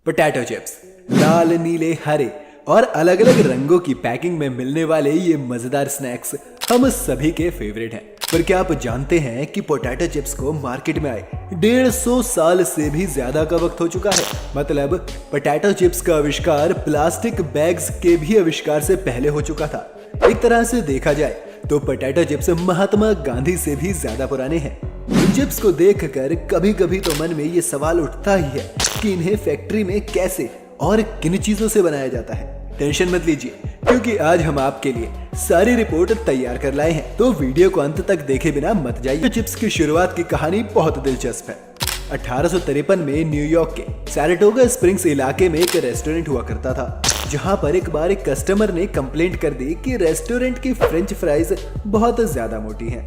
Potato chips. लाल, नीले, हरे और अलग अलग रंगों की पैकिंग में मिलने वाले ये मजेदार स्नैक्स हम सभी के फेवरेट हैं। पर क्या आप जानते हैं कि पोटैटो चिप्स को मार्केट में आए 150 साल से भी ज्यादा का वक्त हो चुका है। मतलब पोटैटो चिप्स का आविष्कार प्लास्टिक बैग्स के भी आविष्कार से पहले हो चुका था। एक तरह से देखा जाए तो पोटैटो चिप्स महात्मा गांधी से भी ज्यादा पुराने हैं। इन चिप्स को देखकर कभी कभी तो मन में ये सवाल उठता ही है कि इन्हें फैक्ट्री में कैसे और किन चीजों से बनाया जाता है। टेंशन मत लीजिए, क्योंकि आज हम आपके लिए सारी रिपोर्ट तैयार कर लाए हैं, तो वीडियो को अंत तक देखे बिना मत जाइए। चिप्स की शुरुआत की कहानी बहुत दिलचस्प है। 1853 में न्यूयॉर्क के सैराटोगा स्प्रिंग्स इलाके में एक रेस्टोरेंट हुआ करता था, जहां पर एक बार एक कस्टमर ने कंप्लेंट कर दी कि रेस्टोरेंट की फ्रेंच फ्राइज बहुत ज्यादा मोटी हैं।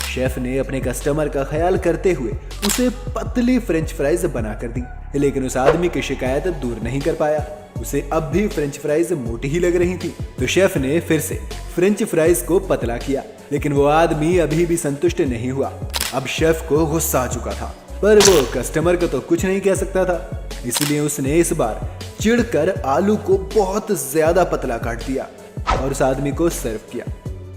शेफ ने अपने कस्टमर का ख्याल करते हुए उसे पतली फ्रेंच फ्राइज बना कर दी, लेकिन उस आदमी की शिकायत दूर नहीं कर पाया। उसे अब भी फ्रेंच फ्राइज मोटी ही लग रही थी, तो शेफ ने फिर से फ्रेंच फ्राइज को पतला किया, लेकिन वो आदमी अभी भी संतुष्ट नहीं हुआ। अब शेफ को गुस्सा आ चुका था, पर वो कस्टमर को तो कुछ नहीं कह सकता था, इसलिए उसने इस बार चिढ़कर आलू को बहुत ज्यादा पतला काट दिया और उस आदमी को सर्व किया,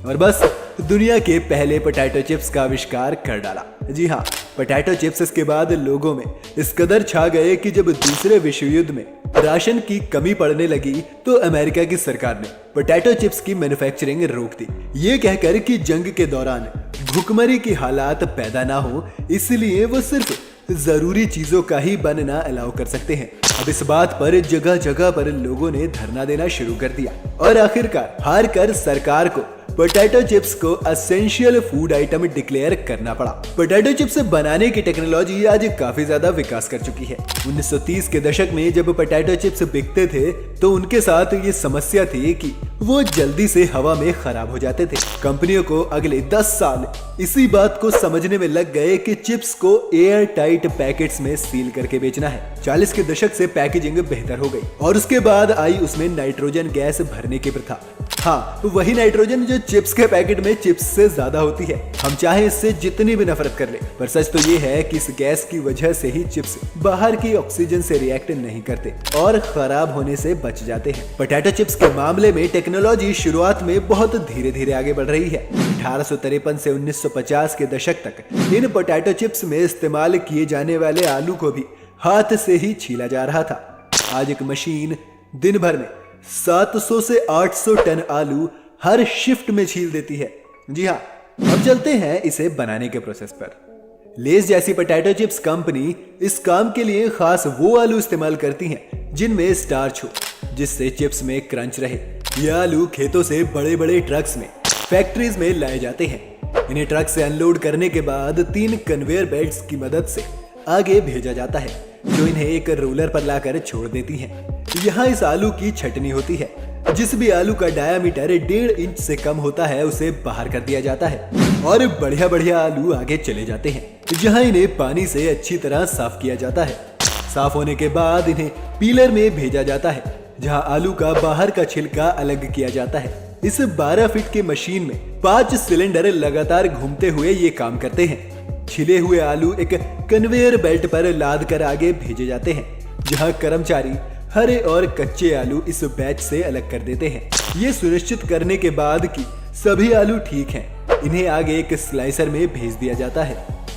और बस दुनिया के पहले पोटैटो चिप्स का आविष्कार कर डाला। जी हाँ, पोटैटो चिप्स के बाद लोगों में इस कदर छा गए कि जब दूसरे विश्व युद्ध में राशन की कमी पड़ने लगी तो अमेरिका की सरकार ने पोटैटो चिप्स की मैन्युफैक्चरिंग रोक दी, ये कहकर कि जंग के दौरान भूखमरी की हालात पैदा ना हो, इसलिए वो सिर्फ जरूरी चीजों का ही बनना अलाउ कर सकते हैं। अब इस बात पर जगह जगह पर लोगों ने धरना देना शुरू कर दिया और आखिरकार हार कर सरकार को पोटैटो चिप्स को एसेंशियल फूड आइटम डिक्लेयर करना पड़ा। पोटैटो चिप्स बनाने की टेक्नोलॉजी आज काफी ज्यादा विकास कर चुकी है। 1930 के दशक में जब पोटैटो चिप्स बिकते थे तो उनके साथ ये समस्या थी कि वो जल्दी से हवा में खराब हो जाते थे। कंपनियों को अगले 10 साल इसी बात को समझने में लग गए कि चिप्स को एयर टाइट पैकेट्स में सील करके बेचना है। 40 के दशक से पैकेजिंग बेहतर हो गई और उसके बाद आई उसमें नाइट्रोजन गैस भरने की प्रथा। हाँ, वही नाइट्रोजन जो चिप्स के पैकेट में चिप्स से ज्यादा होती है। हम चाहे इससे जितनी भी नफरत कर ले, पर सच तो ये है कि इस गैस की वजह से ही चिप्स बाहर की ऑक्सीजन से रिएक्ट नहीं करते और खराब होने से बच जाते हैं। पोटैटो चिप्स के मामले में टेक्नोलॉजी शुरुआत में बहुत धीरे धीरे आगे बढ़ रही है। 1853 से 1950 के दशक तक इन पोटैटो चिप्स में इस्तेमाल किए जाने वाले आलू को भी हाथ से ही छीला जा रहा था। आज एक मशीन दिन भर में 700 से 800 टन आलू हर शिफ्ट में छील देती है। जी हाँ, अब चलते हैं इसे बनाने के प्रोसेस पर। लेस जैसी पोटैटो चिप्स कंपनी इस काम के लिए खास वो आलू इस्तेमाल करती हैं जिनमें स्टार्च हो, जिससे चिप्स में क्रंच रहे। ये आलू खेतों से बड़े बड़े ट्रक्स में फैक्ट्रीज में लाए जाते हैं। इन्हें ट्रक से अनलोड करने के बाद 3 कन्वेयर बेल्ट्स की मदद से आगे भेजा जाता है, जो इन्हें एक रोलर पर लाकर छोड़ देती हैं। यहाँ इस आलू की छटनी होती है। जिस भी आलू का डायामीटर 1.5 इंच से कम होता है उसे बाहर कर दिया जाता है और बढ़िया बढ़िया आलू आगे चले जाते हैं, जहाँ इन्हें पानी से अच्छी तरह साफ किया जाता है। साफ होने के बाद इन्हें पीलर में भेजा जाता है, जहाँ आलू का बाहर का छिलका अलग किया जाता है। इस 12 फीट की मशीन में 5 सिलेंडर लगातार घूमते हुए ये काम करते हैं। छिले हुए आलू एक कन्वेयर बेल्ट पर लाद कर आगे भेजे जाते हैं, जहाँ कर्मचारी हरे और कच्चे आलू इस बैच से अलग कर देते हैं। ये सुनिश्चित करने के बाद कि सभी आलू ठीक हैं, इन्हें आगे एक स्लाइसर में भेज दिया जाता है।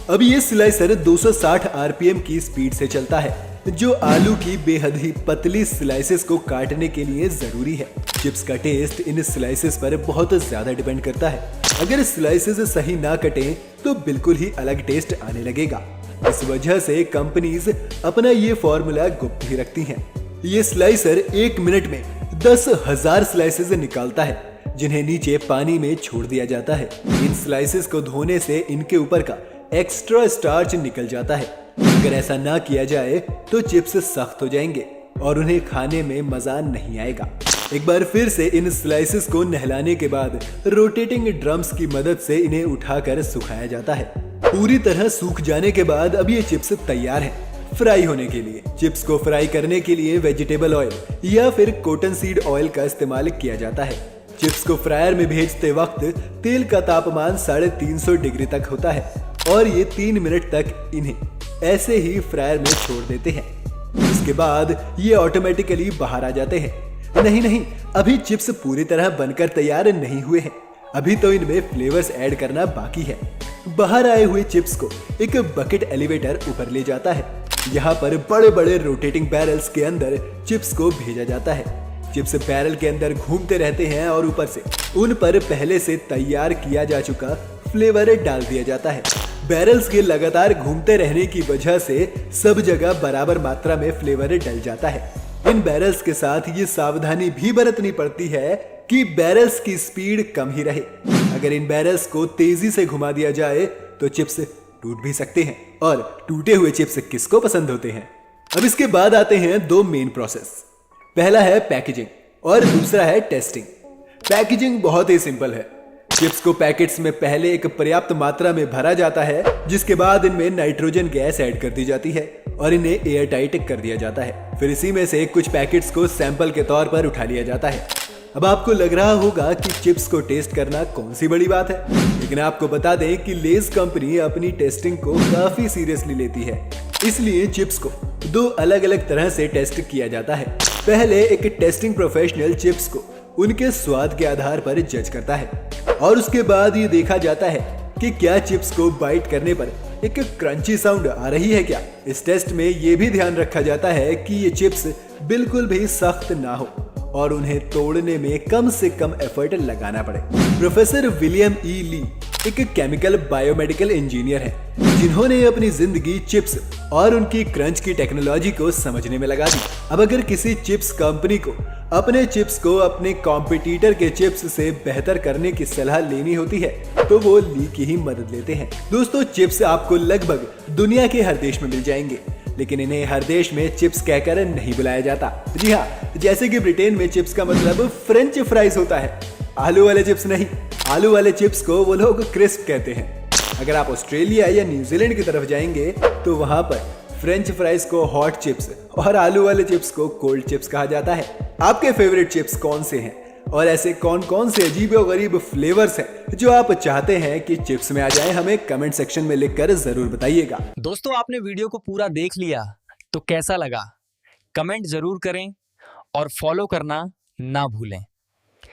अब ये स्लाइसर 260 आरपीएम की स्पीड से चलता है, जो आलू की बेहद ही पतली स्लाइसेस को काटने के लिए जरूरी है। चिप्स का टेस्ट इन स्लाइसेस पर बहुत ज्यादा डिपेंड करता है। अगर स्लाइसेस सही ना कटें तो बिल्कुल ही अलग टेस्ट आने लगेगा। इस वजह से कंपनीज अपना ये फॉर्मूला गुप्त ही रखती हैं। ये स्लाइसर 1 मिनट में 10,000 स्लाइसेस निकालता है, जिन्हें नीचे पानी में छोड़ दिया जाता है। इन स्लाइसेस को धोने से इनके ऊपर का एक्स्ट्रा स्टार्च निकल जाता है। अगर ऐसा ना किया जाए तो चिप्स सख्त हो जाएंगे और उन्हें खाने में मजा नहीं आएगा। एक बार फिर से इन स्लाइसेस को नहलाने के बाद रोटेटिंग ड्रम्स की मदद से इन्हें उठाकर सुखाया जाता है। पूरी तरह सूख जाने के बाद अब ये चिप्स तैयार हैं फ्राई होने के लिए। चिप्स को फ्राई करने के लिए वेजिटेबल ऑयल या फिर कॉटन सीड ऑयल का इस्तेमाल किया जाता है। चिप्स को फ्रायर में भेजते वक्त तेल का तापमान 350 डिग्री तक होता है और ये 3 मिनट तक इन्हें ऐसे ही फ्रायर में छोड़ देते हैं। जिसके बाद ये ऑटोमेटिकली बाहर आ जाते हैं। नहीं, अभी चिप्स पूरी तरह बनकर तैयार नहीं हुए हैं, अभी तो इनमें फ्लेवर्स ऐड करना बाकी है। बाहर आए हुए चिप्स को एक बकेट एलिवेटर ऊपर ले जाता है। यहाँ पर बड़े बड़े रोटेटिंग बैरल्स के अंदर चिप्स को भेजा जाता है। चिप्स बैरल के अंदर घूमते रहते हैं और ऊपर से उन पर पहले से तैयार किया जा चुका फ्लेवर डाल दिया जाता है। बैरल्स के लगातार घूमते रहने की वजह से सब जगह बराबर मात्रा में फ्लेवर डल जाता है। इन बैरल्स के साथ ये सावधानी भी बरतनी पड़ती है कि बैरल्स की स्पीड कम ही रहे। अगर इन बैरल्स को तेजी से घुमा दिया जाए तो चिप्स टूट भी सकते हैं, और टूटे हुए चिप्स किसको पसंद होते हैं। अब इसके बाद आते हैं दो मेन प्रोसेस। पहला है पैकेजिंग और दूसरा है टेस्टिंग। पैकेजिंग बहुत ही सिंपल है। चिप्स को पैकेट्स में पहले एक पर्याप्त मात्रा में भरा जाता है, जिसके बाद इनमें नाइट्रोजन गैस ऐड कर दी जाती है और इन्हें एयर टाइट कर दिया जाता है। फिर इसी में से कुछ पैकेट्स को सैंपल के तौर पर उठा लिया जाता है। अब आपको लग रहा होगा कि चिप्स को टेस्ट करना कौन सी बड़ी बात है, लेकिन आपको बता दें कि लेज कंपनी अपनी टेस्टिंग को काफी सीरियसली लेती है। इसलिए चिप्स को दो अलग अलग तरह से टेस्ट किया जाता है। पहले एक टेस्टिंग प्रोफेशनल चिप्स को उनके स्वाद के आधार पर जज करता है और उसके बाद ये देखा जाता है कि क्या चिप्स को बाइट करने पर एक क्रंची साउंड आ रही है क्या। इस टेस्ट में ये भी ध्यान रखा जाता है कि ये चिप्स बिल्कुल भी सख्त ना हो और उन्हें तोड़ने में कम से कम एफर्ट लगाना पड़े। प्रोफेसर विलियम ई ली एक केमिकल बायोमेडिकल इंजीनियर हैं, जिन्होंने अपनी जिंदगी चिप्स और उनकी क्रंच की टेक्नोलॉजी को समझने में लगा दी। अब अगर किसी चिप्स कंपनी को अपने चिप्स को अपने कॉम्पिटिटर के चिप्स से बेहतर करने की सलाह लेनी होती है तो वो ली की ही मदद लेते हैं। दोस्तों, चिप्स आपको लगभग दुनिया के हर देश में मिल जाएंगे, लेकिन इन्हें हर देश में चिप्स कहकर नहीं बुलाया जाता। जी हाँ, जैसे कि ब्रिटेन में चिप्स का मतलब फ्रेंच फ्राइज होता है, आलू वाले चिप्स नहीं। आलू वाले चिप्स को वो लोग क्रिस्प कहते हैं। अगर आप ऑस्ट्रेलिया या न्यूजीलैंड की तरफ जाएंगे तो वहां पर फ्रेंच फ्राइज को हॉट चिप्स और आलू वाले चिप्स को कोल्ड चिप्स कहा जाता है। आपके फेवरेट चिप्स कौन से हैं और ऐसे कौन कौन से अजीब और गरीब फ्लेवर्स हैं जो आप चाहते हैं कि चिप्स में आ जाए, हमें कमेंट सेक्शन में लिखकर जरूर बताइएगा। दोस्तों, आपने वीडियो को पूरा देख लिया तो कैसा लगा कमेंट जरूर करें और फॉलो करना ना भूलें।